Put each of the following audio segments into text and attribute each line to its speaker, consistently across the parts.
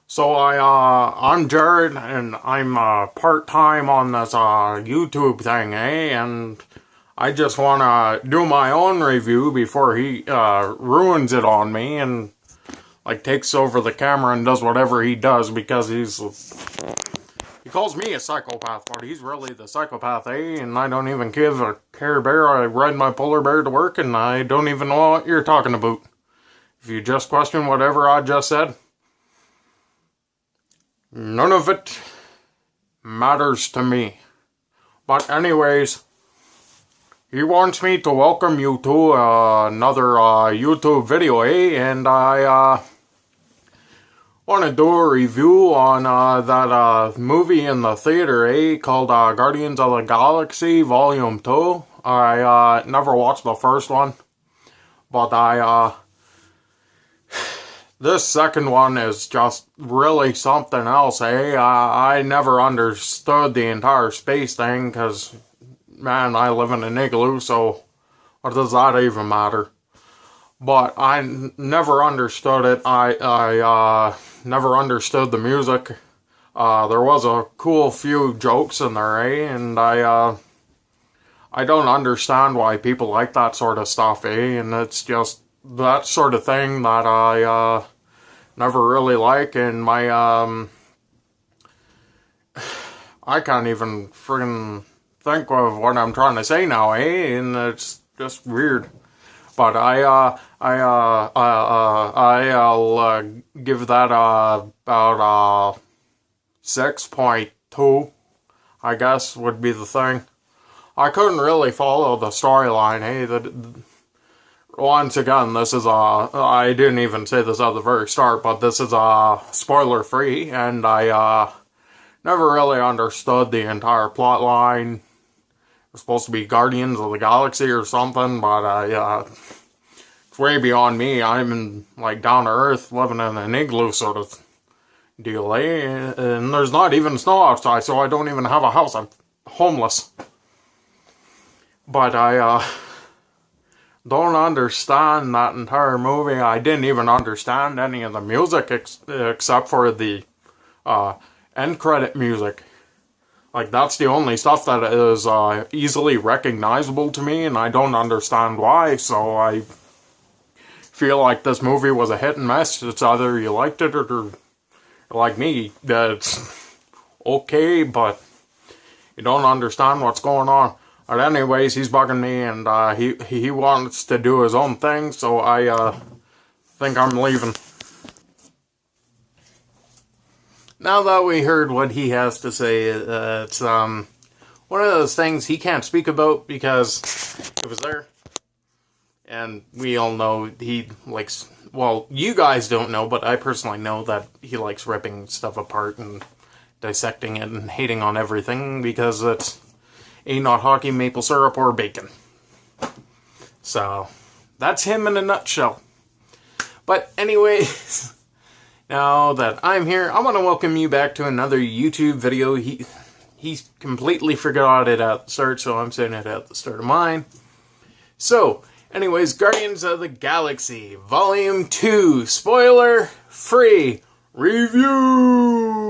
Speaker 1: I'm Jared, and I'm part-time on this YouTube thing, and I just want to do my own review before he ruins it on me and like takes over the camera and does whatever he does, because he calls me a psychopath, but he's really the psychopath, and I don't even give a care bear. I ride my polar bear to work, and I don't even know what you're talking about. If you just question whatever I just said, none of it matters to me. But anyways, he wants me to welcome you to another YouTube video, and I want to do a review on that movie in the theater, called Guardians of the Galaxy Volume 2. I never watched the first one, but this second one is just really something else, I never understood the entire space thing, because, man, I live in an igloo, so what does that even matter? But I never understood it. I never understood the music. There was a cool few jokes in there, and I don't understand why people like that sort of stuff, and it's just that sort of thing that I never really like, and my I can't even friggin' think of what I'm trying to say now, and it's just weird. But I'll give that about 6.2, I guess, would be the thing. I couldn't really follow the storyline, once again, this is I didn't even say this at the very start, but this is spoiler free, and I never really understood the entire plot line. It's supposed to be Guardians of the Galaxy or something, but it's way beyond me. I'm like down to earth, living in an igloo sort of deal, and there's not even snow outside, so I don't even have a house. I'm homeless. But I don't understand that entire movie. I didn't even understand any of the music except for the end credit music. Like, that's the only stuff that is easily recognizable to me, and I don't understand why, so I feel like this movie was a hit and miss. It's either you liked it, or like me, that's okay, but you don't understand what's going on. But anyways, he's bugging me, and he wants to do his own thing, so I think I'm leaving. Now that we heard what he has to say, it's one of those things he can't speak about because it was there. And we all know he likes, well, you guys don't know, but I personally know that he likes ripping stuff apart and dissecting it and hating on everything because it's not hockey, maple syrup, or bacon. So, that's him in a nutshell. But anyways, now that I'm here, I want to welcome you back to another YouTube video. He completely forgot it at the start, so I'm saying it at the start of mine. So, anyways, Guardians of the Galaxy Volume 2, spoiler free review!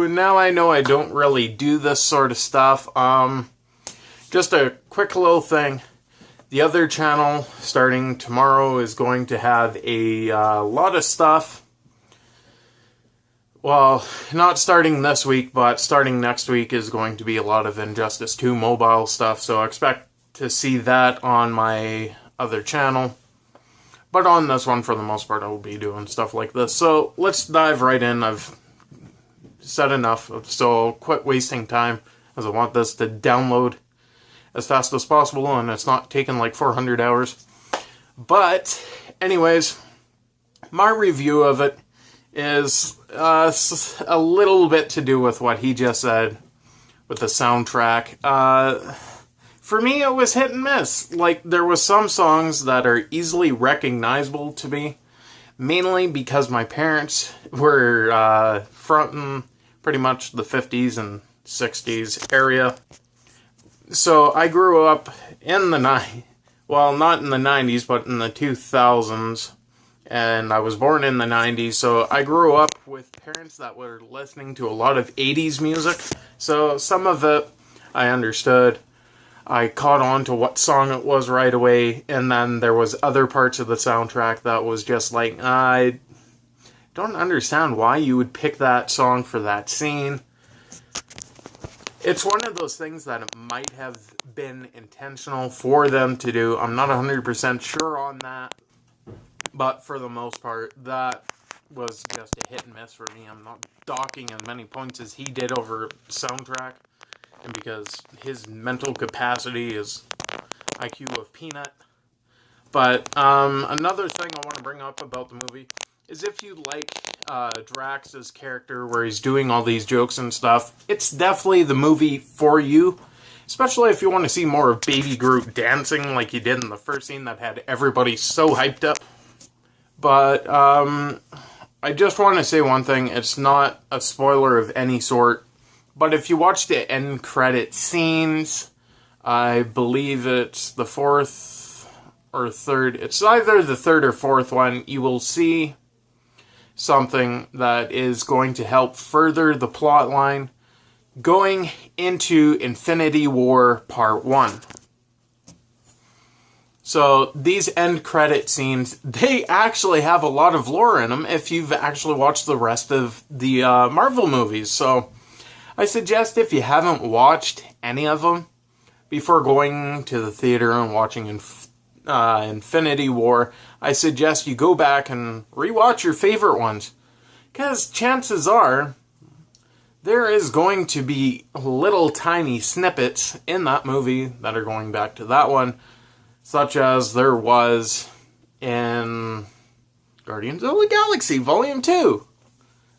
Speaker 1: Now I know I don't really do this sort of stuff. Just a quick little thing. The other channel, starting tomorrow, is going to have a lot of stuff. Well, not starting this week, but starting next week is going to be a lot of Injustice 2 mobile stuff, so expect to see that on my other channel. But on this one, for the most part, I will be doing stuff like this. So, let's dive right in. I've said enough, so quit wasting time, as I want this to download as fast as possible, and it's not taking like 400 hours. But, anyways, my review of it is a little bit to do with what he just said with the soundtrack. For me, it was hit and miss. Like, there was some songs that are easily recognizable to me, mainly because my parents were from pretty much the 50s and 60s area. So I grew up in the well, not in the 90s, but in the 2000s, and I was born in the 90s, so I grew up with parents that were listening to a lot of 80s music, so some of it I understood. I caught on to what song it was right away, and then there was other parts of the soundtrack that was just like, I don't understand why you would pick that song for that scene. It's one of those things that it might have been intentional for them to do. I'm not 100% sure on that, but for the most part, that was just a hit and miss for me. I'm not docking as many points as he did over soundtrack, and because his mental capacity is IQ of peanut. But another thing I want to bring up about the movie is if you like Drax's character where he's doing all these jokes and stuff, it's definitely the movie for you. Especially if you want to see more of Baby Groot dancing like he did in the first scene that had everybody so hyped up. But I just want to say one thing. It's not a spoiler of any sort. But if you watch the end credit scenes, I believe it's the fourth or third. It's either the third or fourth one. You will see something that is going to help further the plot line going into Infinity War Part 1. So these end credit scenes, they actually have a lot of lore in them if you've actually watched the rest of the Marvel movies. So I suggest if you haven't watched any of them before going to the theater and watching Infinity War, I suggest you go back and rewatch your favorite ones. Because chances are, there is going to be little tiny snippets in that movie that are going back to that one, such as there was in Guardians of the Galaxy Volume 2.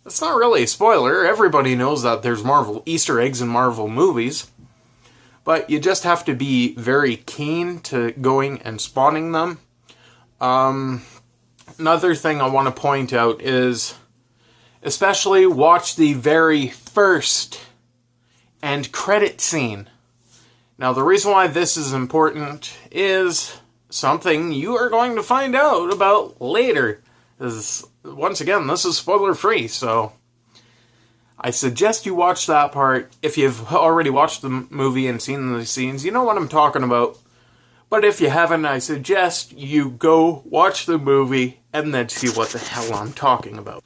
Speaker 1: That's not really a spoiler. Everybody knows that there's Marvel Easter eggs in Marvel movies. But you just have to be very keen to going and spotting them. Another thing I want to point out is, especially watch the very first end credit scene. Now, the reason why this is important is something you are going to find out about later. Once again, this is spoiler-free, so I suggest you watch that part. If you've already watched the movie and seen the scenes, you know what I'm talking about. But if you haven't, I suggest you go watch the movie and then see what the hell I'm talking about.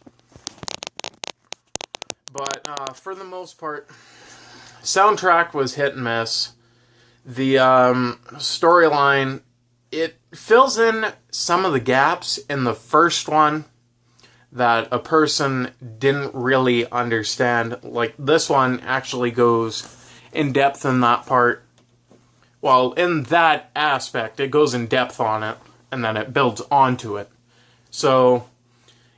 Speaker 1: But for the most part, soundtrack was hit and miss. The storyline, it fills in some of the gaps in the first one that a person didn't really understand. Like, this one actually goes in depth in that part. Well, in that aspect, it goes in depth on it, and then it builds onto it. So,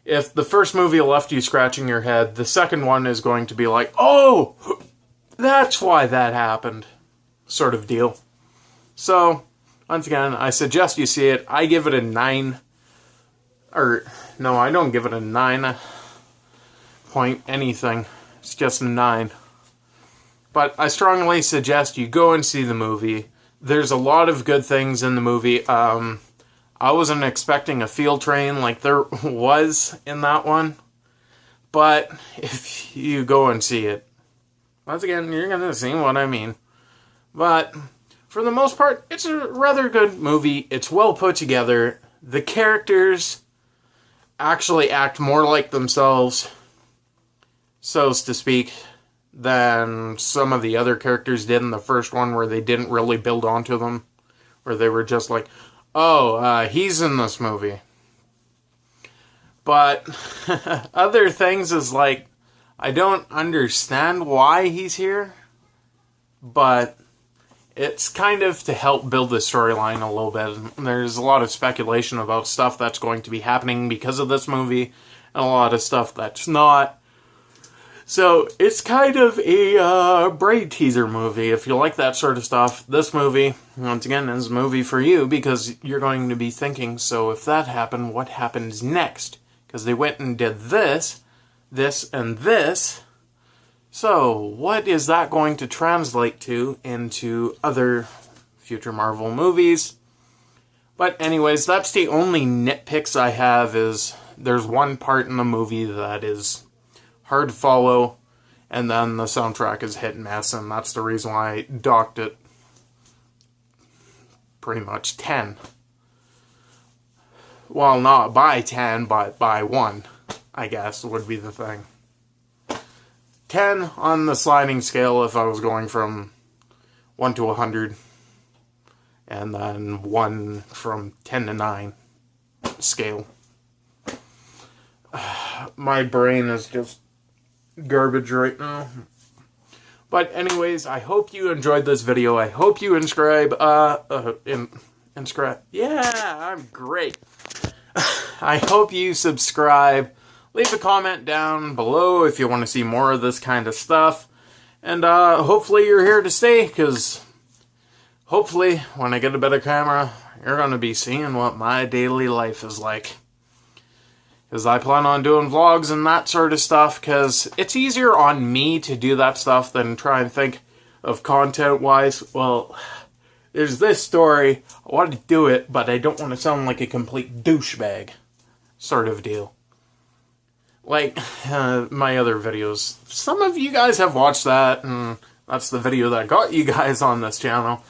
Speaker 1: if the first movie left you scratching your head, the second one is going to be like, oh, that's why that happened, sort of deal. So, once again, I suggest you see it. I give it a 9. No, I don't give it a 9 point anything. It's just a 9. But I strongly suggest you go and see the movie. There's a lot of good things in the movie. I wasn't expecting a field train like there was in that one. But if you go and see it, once again, you're going to see what I mean. But for the most part, it's a rather good movie. It's well put together. The characters actually act more like themselves, so to speak, than some of the other characters did in the first one, where they didn't really build onto them, where they were just like, oh, he's in this movie. But other things is like, I don't understand why he's here, but it's kind of to help build the storyline a little bit. There's a lot of speculation about stuff that's going to be happening because of this movie, and a lot of stuff that's not. So, it's kind of a brain teaser movie. If you like that sort of stuff, this movie, once again, is a movie for you, because you're going to be thinking, so if that happened, what happens next? Because they went and did this, this, and this. So, what is that going to translate to into other future Marvel movies? But anyways, that's the only nitpicks I have. Is there's one part in the movie that is hard to follow, and then the soundtrack is hit and miss, and that's the reason why I docked it pretty much 10. Well, not by 10, but by 1, I guess, would be the thing. 10 on the sliding scale if I was going from 1 to 100, and then 1 from 10 to 9 scale. My brain is just garbage right now. But anyways, I hope you enjoyed this video. I hope you inscribe. Yeah, I'm great. I hope you subscribe. Leave a comment down below if you want to see more of this kind of stuff. And hopefully you're here to stay, because hopefully when I get a better camera, you're going to be seeing what my daily life is like. Because I plan on doing vlogs and that sort of stuff, because it's easier on me to do that stuff than try and think of content-wise. Well, there's this story, I want to do it, but I don't want to sound like a complete douchebag sort of deal. Like my other videos. Some of you guys have watched that, and that's the video that got you guys on this channel.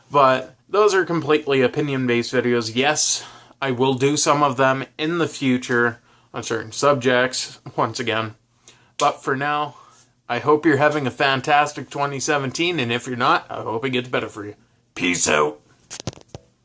Speaker 1: But those are completely opinion-based videos. Yes, I will do some of them in the future on certain subjects, once again. But for now, I hope you're having a fantastic 2017, and if you're not, I hope it gets better for you. Peace out.